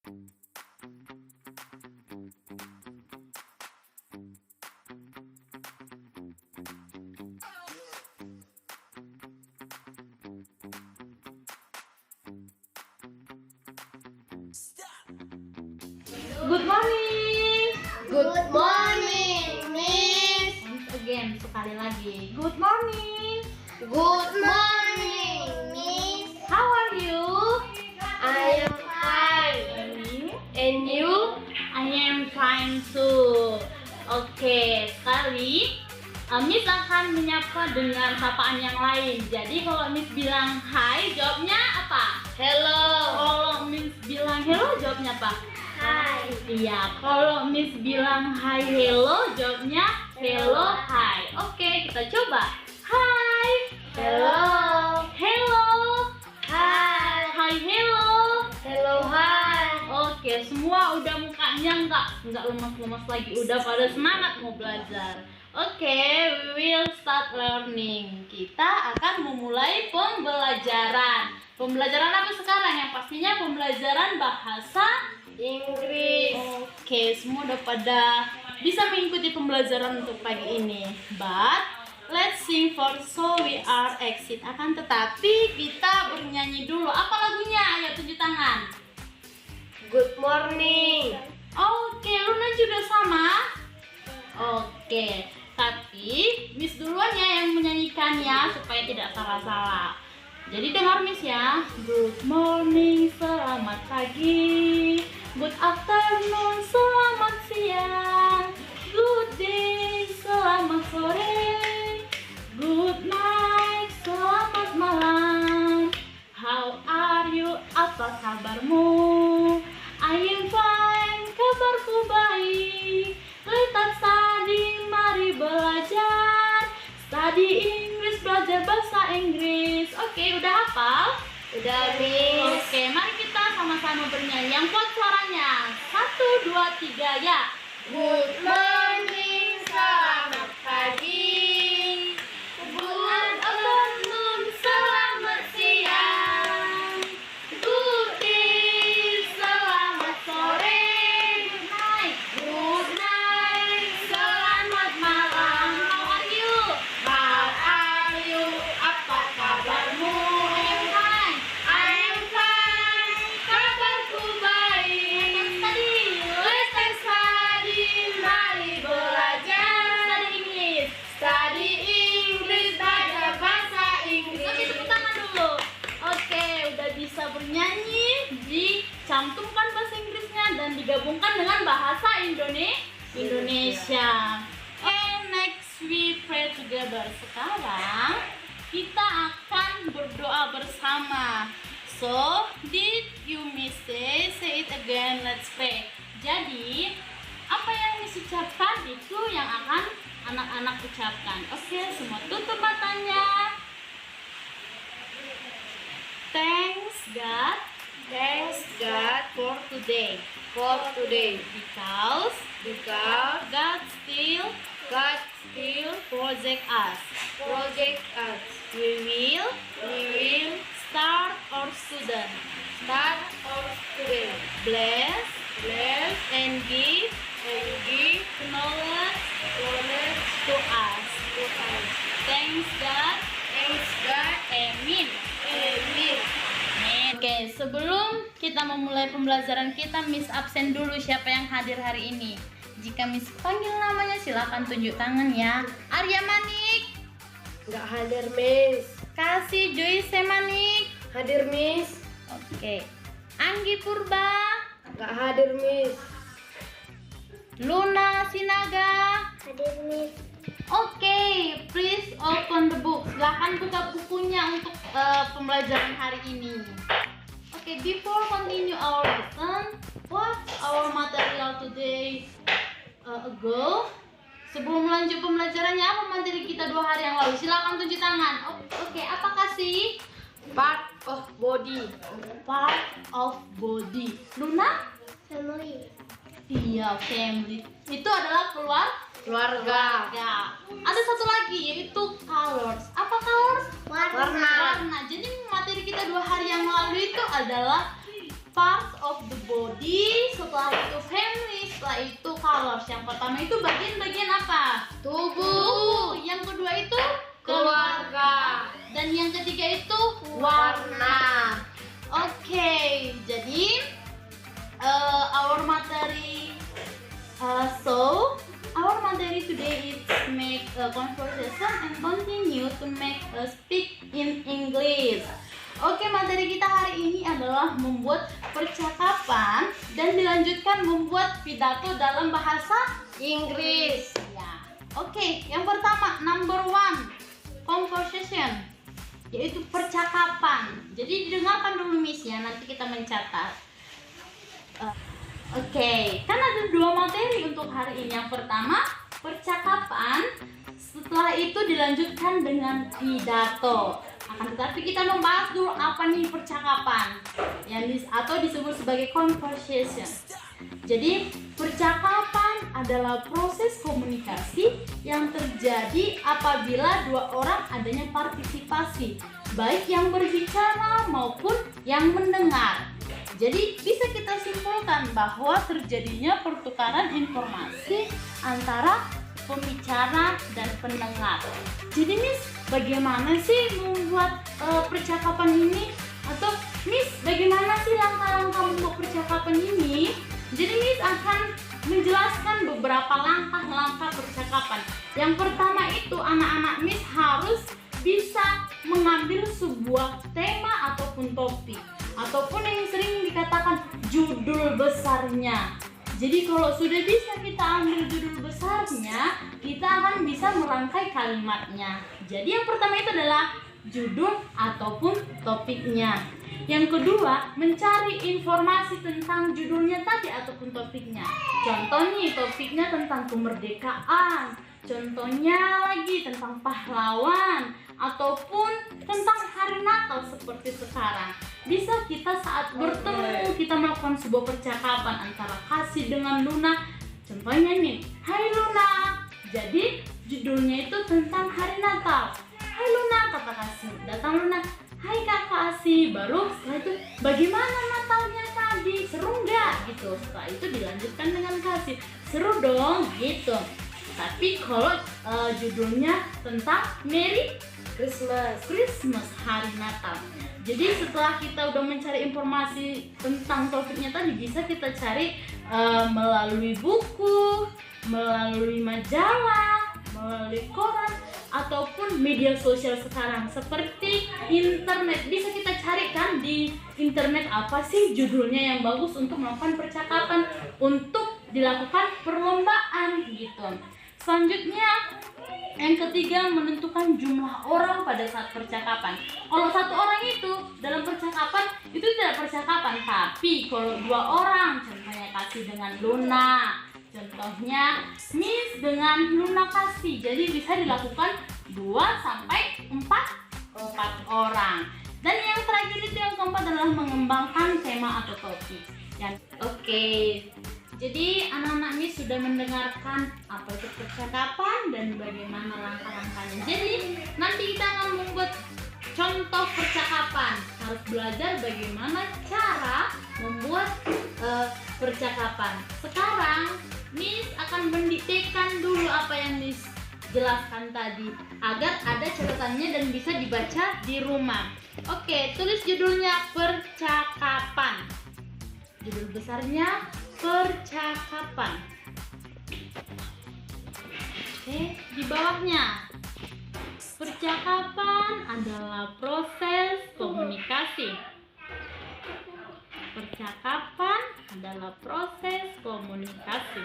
Good morning. Good morning, Miss. Once again, sekali lagi. Good morning. Good morning, Miss. How are you? I am fine. And you? And you? I am fine too. Oke, sekali Miss akan menyapa dengan sapaan yang lain. Jadi kalau Miss bilang hai, jawabnya apa? Hello. Kalau Miss bilang hello, jawabnya apa? Hi. Iya, kalau Miss bilang hai hello, jawabnya hello hai. Oke, kita coba. Hai. Hello. Hello. Hi. Hai hello. Hello, hi. Oke, semua udah mukanya nggak lemas-lemas lagi, udah pada semangat mau belajar. Oke, we will start learning. Kita akan memulai pembelajaran. Pembelajaran apa sekarang? Yang pastinya pembelajaran bahasa Inggris. Oke, semua udah pada bisa mengikuti pembelajaran untuk pagi ini. But let's sing for so we are exit. Akan tetapi kita bernyanyi dulu. Apa lagunya? Ayo tunjuk tangan. Good morning. Oke, Luna juga sama. Oke, tapi Miss duluan ya yang menyanyikannya supaya tidak salah-salah. Jadi dengar Miss ya. Good morning, selamat pagi. Good afternoon, selamat siang. Good day, selamat sore. Good night, selamat malam. How are you? Apa kabarmu? I am fine, kabarku baik. Let us study, mari belajar. Study English, belajar bahasa Inggris. Oke, udah hafal? Udah, Miss. Oke, mari kita sama-sama bernyanyi. Yang kuat suaranya. 1, 2, 3, ya. Good morning, selamat pagi. Good afternoon, selamat siang. Good day, selamat sore. Good night. Good night, selamat malam. How are you? How are you? Apa kabarmu? I am fine. I am fine, kabarku baik. Study. Let us study, mari belajar. Study English. Study English, belajar bahasa Inggris. Oke, tepuk tangan dulu. Oke, udah bisa bernyanyi, dicantumkan bahasa Inggrisnya dan digabungkan dengan bahasa Indonesia. Next we pray together. Sekarang kita akan berdoa bersama. So, did you miss it? Say it again, let's pray. Jadi, apa yang Miss ucapkan itu yang akan anak-anak ucapkan. Oke, semua tutup matanya. Thanks God for today. Because God still project us. We will start our student. Bless and give knowledge to us. Thanks God. Amin. Oke, sebelum kita memulai pembelajaran kita, Miss absen dulu siapa yang hadir hari ini. Jika Miss panggil namanya silakan tunjuk tangan ya. Arya Manik, Nggak hadir, Miss. Kasih Joyce Manik. Hadir, Miss. Oke. Anggi Purba, Nggak hadir, Miss. Luna Sinaga. Hadir, Miss. Oke, please open the book. Silahkan buka bukunya untuk pembelajaran hari ini. Oke, before continue our lesson, what's our material today ago? Sebelum lanjut pembelajarannya, apa materi kita 2 hari yang lalu? Silakan tunjuk tangan. Oke, apa kasih? Part of body. Part of body. Luna? Family. Iya, family. Itu adalah Keluarga. Ya, ada satu lagi yaitu colors. Apa colors? Warna. Jadi materi kita 2 hari yang lalu itu adalah parts of the body, setelah itu family, setelah itu colors. Yang pertama itu bagian-bagian apa? Tubuh. Yang kedua itu Keluarga. dan yang ketiga itu Warna. Oke, jadi our materi our materi today is make a conversation and continue to make a speak in English. Oke, materi kita hari ini adalah membuat percakapan dan dilanjutkan membuat pidato dalam bahasa Inggris. ya. Oke, yang pertama number 1 conversation, yaitu percakapan. Jadi didengarkan dulu Miss ya, nanti kita mencatat. Oke, kan ada 2 materi untuk hari ini. Yang pertama percakapan, setelah itu dilanjutkan dengan pidato. Akan tetapi kita membahas dulu apa nih percakapan, atau disebut sebagai conversation. Jadi percakapan adalah proses komunikasi yang terjadi apabila 2 orang adanya partisipasi, baik yang berbicara maupun yang mendengar. Jadi bisa kita simpulkan bahwa terjadinya pertukaran informasi antara pembicara dan pendengar. Jadi Miss, bagaimana sih membuat percakapan ini? Atau Miss, bagaimana sih langkah-langkah membuat percakapan ini? Jadi Miss akan menjelaskan beberapa langkah-langkah percakapan. Yang pertama itu anak-anak Miss harus bisa mengambil sebuah tema ataupun topik, ataupun yang sering dikatakan judul besarnya. Jadi kalau sudah bisa kita ambil judul besarnya, kita akan bisa merangkai kalimatnya. Jadi yang pertama itu adalah judul ataupun topiknya. Yang kedua, mencari informasi tentang judulnya tadi ataupun topiknya. Contohnya topiknya tentang kemerdekaan, contohnya lagi tentang pahlawan, ataupun tentang hari Natal seperti sekarang. Bisa kita saat bertemu kita melakukan sebuah percakapan antara Kasih dengan Luna. Contohnya nih, hai Luna. Jadi judulnya itu tentang hari Natal. Hai Luna, kata Kasih. Datang Luna, hai Kakak Kasih. Baru setelah itu, bagaimana Natalnya tadi? Seru nggak? Gitu. Setelah itu dilanjutkan dengan Kasih. Seru dong, gitu. Tapi kalau judulnya tentang Merry Christmas, hari Natal. Jadi setelah kita udah mencari informasi tentang topiknya tadi, bisa kita cari melalui buku, melalui majalah, melalui koran, ataupun media sosial sekarang seperti internet. Bisa kita carikan di internet apa sih judulnya yang bagus untuk melakukan percakapan, untuk dilakukan perlombaan gitu. Selanjutnya yang ketiga, menentukan jumlah orang pada saat percakapan. Kalau 1 orang itu dalam percakapan itu tidak percakapan, tapi kalau 2 orang, contohnya Kasih dengan Luna, contohnya Miss dengan Luna Kasih, jadi bisa dilakukan 2 sampai 4 orang. Dan yang terakhir itu yang keempat adalah mengembangkan tema atau topik. Oke. Jadi anak-anak Miss sudah mendengarkan apa itu percakapan dan bagaimana langkah-langkahnya. Jadi nanti kita akan membuat contoh percakapan. Harus belajar bagaimana cara membuat percakapan. Sekarang Miss akan mendiktekan dulu apa yang Miss jelaskan tadi, agar ada catatannya dan bisa dibaca di rumah. Oke, tulis judulnya percakapan. Judul besarnya percakapan. Oke, di bawahnya, percakapan adalah proses komunikasi. Percakapan adalah proses komunikasi.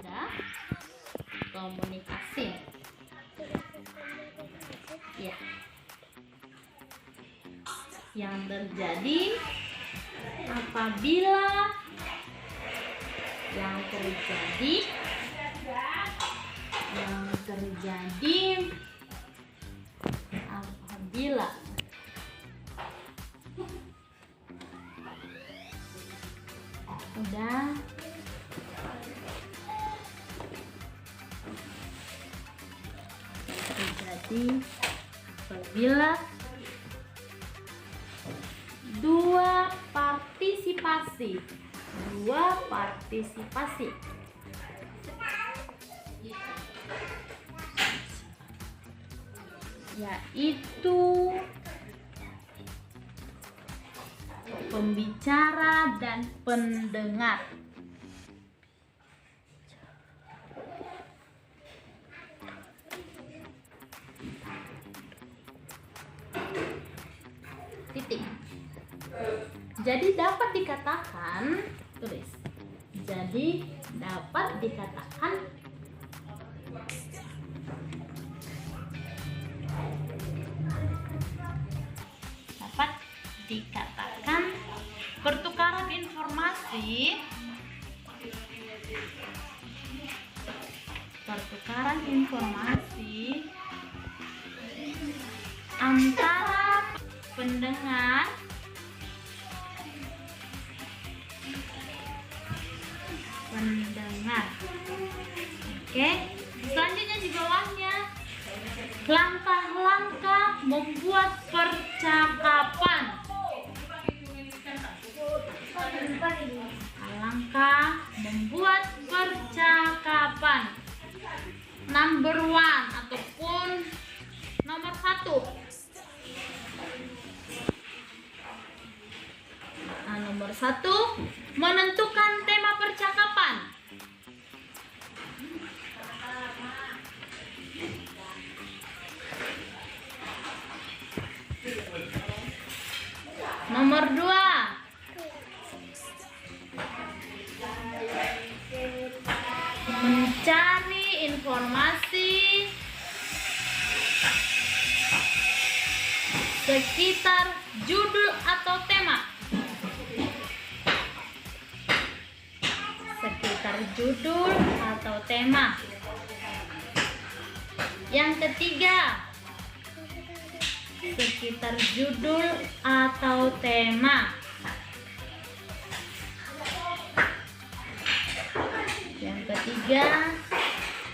Ada komunikasi. Ya. Yang terjadi apabila udah terjadi apabila partisipasi. Dua partisipasi. Yaitu pembicara dan pendengar. Titik. Jadi dapat dikatakan, tulis. Jadi dapat dikatakan pertukaran informasi antara pendengar Oke, selanjutnya di bawahnya langkah-langkah membuat percakapan. Langkah membuat percakapan. Number 1 ataupun nomor 1. Nomor 1, menentukan tema percakapan. Nomor 2, mencari informasi sekitar judul atau tema. Sekitar judul atau tema. Yang ketiga, sekitar judul atau tema. Yang ketiga,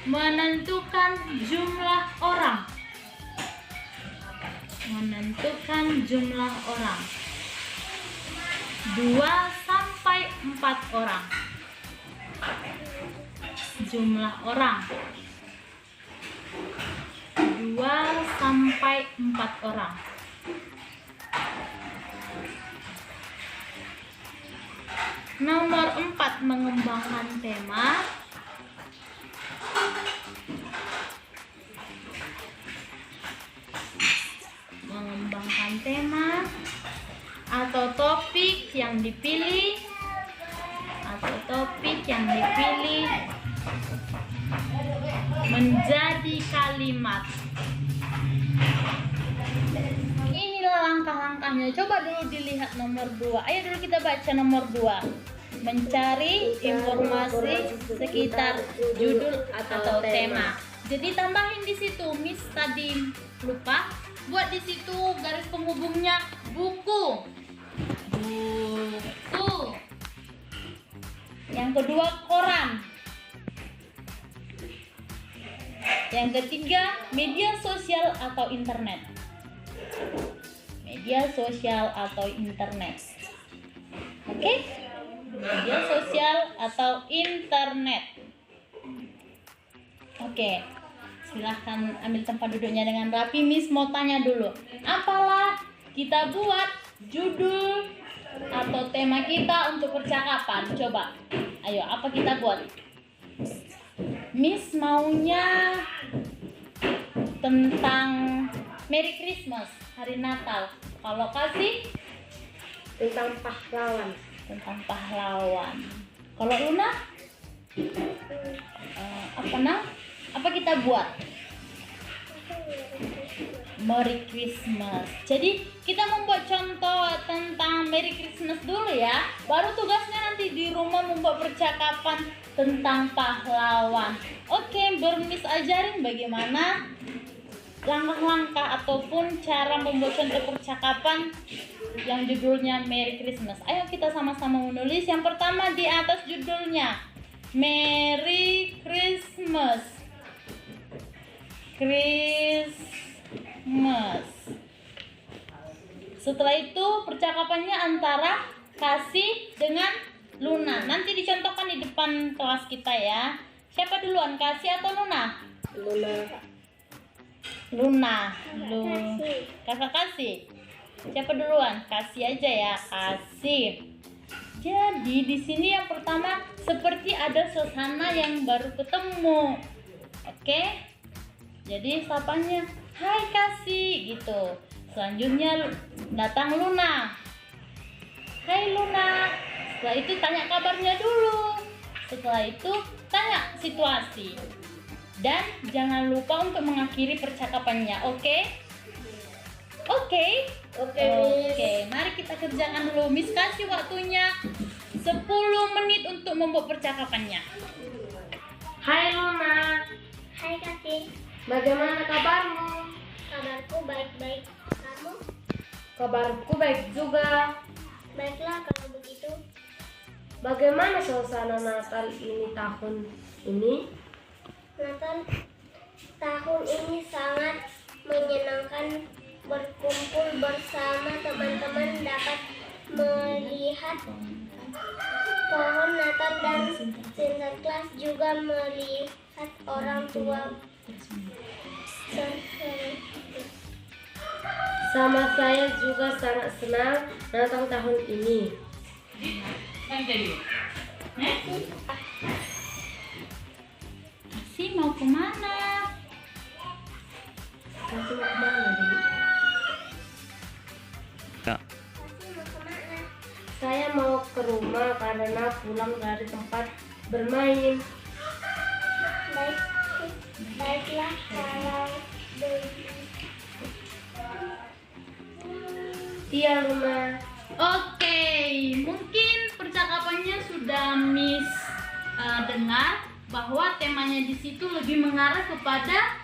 menentukan jumlah orang. Menentukan jumlah orang. 2 sampai 4 orang. Jumlah orang 2 sampai 4 orang. Nomor 4, mengembangkan tema. Mengembangkan tema atau topik yang dipilih menjadi kalimat. Inilah langkah-langkahnya. Coba dulu dilihat nomor 2. Ayo dulu kita baca nomor 2. Mencari informasi sekitar judul atau tema. Jadi tambahin di situ, Miss tadi lupa buat di situ garis penghubungnya buku. Buku. Yang kedua, koran. Yang ketiga, media sosial atau internet. Media sosial atau internet. Oke? Media sosial atau internet. Oke. Silahkan ambil tempat duduknya dengan rapi. Miss mau tanya dulu. Apalah kita buat judul atau tema kita untuk percakapan? Coba. Ayo, apa kita buat? Miss maunya tentang Merry Christmas, hari Natal. Kalau kasih Tentang pahlawan. tentang pahlawan. Kalau Luna apa kita buat? Merry Christmas. Jadi kita membuat contoh tentang Merry Christmas dulu ya. Baru tugasnya nanti di rumah membuat percakapan tentang pahlawan. Oke, Miss ajarin bagaimana langkah-langkah ataupun cara membuat contoh percakapan yang judulnya Merry Christmas. Ayo kita sama-sama menulis. Yang pertama di atas judulnya Merry Christmas. Setelah itu percakapannya antara Kasih dengan Luna. Nanti dicontohkan di depan kelas kita ya. Siapa duluan, Kasih atau Luna? Luna. Luna. Kakak Kasih. Siapa duluan? Kasih aja ya, Kasih. Jadi di sini yang pertama seperti ada suasana yang baru ketemu. Oke? Jadi sapanya, "Hai Kasih," gitu. Selanjutnya datang Luna. "Hai Luna." Setelah itu tanya kabarnya dulu. Setelah itu tanya situasi. Dan jangan lupa untuk mengakhiri percakapannya, oke? Oke? Oke, Miss. Oke, mari kita kerjakan dulu. Miss kasih waktunya 10 menit untuk membuat percakapannya. Hai Luna, Hai Kasih, bagaimana kabarmu? kabarku baik-baik. Kamu? Kabarku baik juga. Baiklah kalau begitu. Bagaimana suasana Natal ini tahun ini? Natal tahun ini sangat menyenangkan, berkumpul bersama teman-teman, dapat melihat pohon Natal dan Sinterklas, juga melihat orang tua. Sama saya juga sangat senang Natal tahun ini. Kasih mau kemana? Kasih mau kemana, Dek? Kasih mau kemana? Saya mau ke rumah karena pulang dari tempat bermain. Baik, baiklah kalau begitu. Iya Luna. Oke, mungkin percakapannya sudah Miss dengar bahwa temanya di situ lebih mengarah kepada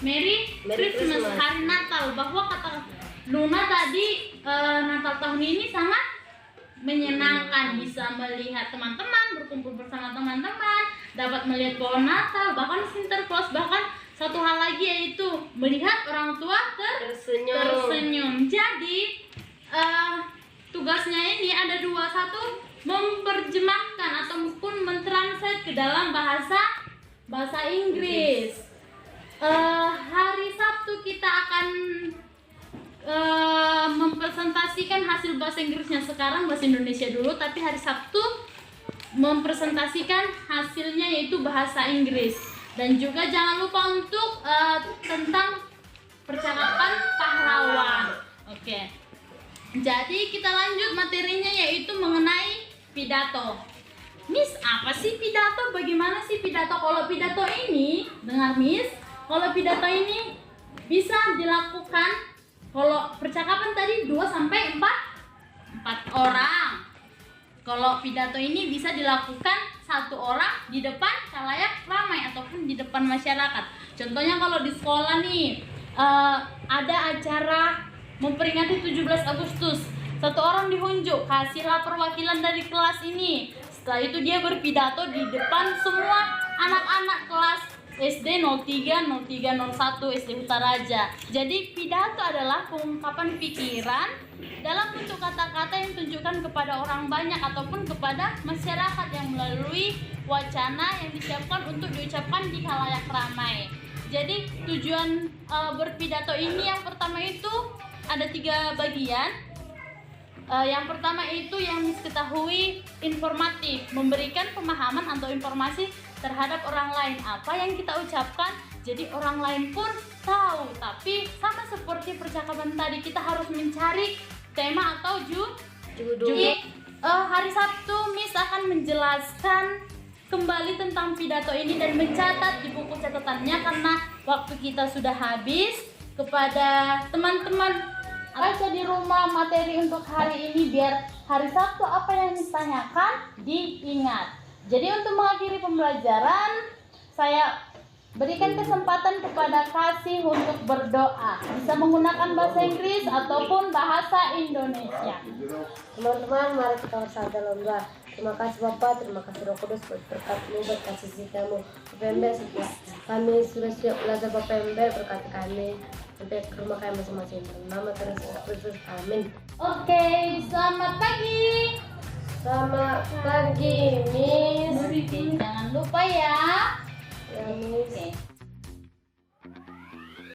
Merry Christmas, Christmas. hari Natal. Bahwa kata Luna tadi Natal tahun ini sangat menyenangkan, bisa melihat teman-teman, berkumpul bersama teman-teman, dapat melihat pohon Natal, bahkan Sinterklas, bahkan satu hal lagi yaitu melihat orang tua tersenyum. Jadi tugasnya ini ada dua, satu memperjemahkan ataupun mentranslate ke dalam bahasa Inggris. Hari Sabtu kita akan mempresentasikan hasil bahasa Inggrisnya. Sekarang bahasa Indonesia dulu, tapi hari Sabtu mempresentasikan hasilnya yaitu bahasa Inggris. Dan juga jangan lupa untuk tentang percakapan pahlawan. Oke. Jadi kita lanjut materinya yaitu mengenai pidato. Miss, apa sih pidato? Bagaimana sih pidato? Kalau pidato ini, dengar Miss, kalau pidato ini bisa dilakukan, kalau percakapan tadi 2 sampai 4 orang. Kalau pidato ini bisa dilakukan 1 orang di depan khalayak ramai ataupun di depan masyarakat. Contohnya kalau di sekolah nih, ada acara memperingati 17 Agustus. 1 orang dihunjuk, kasihlah perwakilan dari kelas ini. Setelah itu dia berpidato di depan semua anak-anak kelas SD 03, 03, 01, SD Utaraja. Jadi pidato adalah pengungkapan pikiran dalam bentuk kata-kata yang ditunjukkan kepada orang banyak ataupun kepada masyarakat yang melalui wacana yang disiapkan untuk diucapkan di khalayak ramai. Jadi tujuan berpidato ini yang pertama itu ada 3 bagian. Yang pertama itu yang diketahui informatif, memberikan pemahaman atau informasi terhadap orang lain apa yang kita ucapkan, jadi orang lain pun tahu. Tapi sama seperti percakapan tadi, kita harus mencari tema atau judul. Hari Sabtu Miss akan menjelaskan kembali tentang pidato ini dan mencatat di buku catatannya karena waktu kita sudah habis. Kepada teman-teman baca di rumah materi untuk hari ini biar hari Sabtu apa yang ditanyakan diingat. Jadi untuk mengakhiri pembelajaran, saya berikan kesempatan kepada Kasih untuk berdoa. Bisa menggunakan bahasa Inggris ataupun bahasa Indonesia. Teman-teman, mari kita bersama dalam doa. Terima kasih Bapak, terima kasih Roh Kudus buat berkat-Mu, buat kasih setiamu. Bapak Ember, setelah kami sudah siap belajar Bapak Ember, berkati kami. sampai ke rumah kalian masing-masing. Nama Tuhan Yesus Kristus. Amin. Oke, selamat pagi. Selamat pagi, Miss. Jangan lupa ya. Ya, Miss. Oke.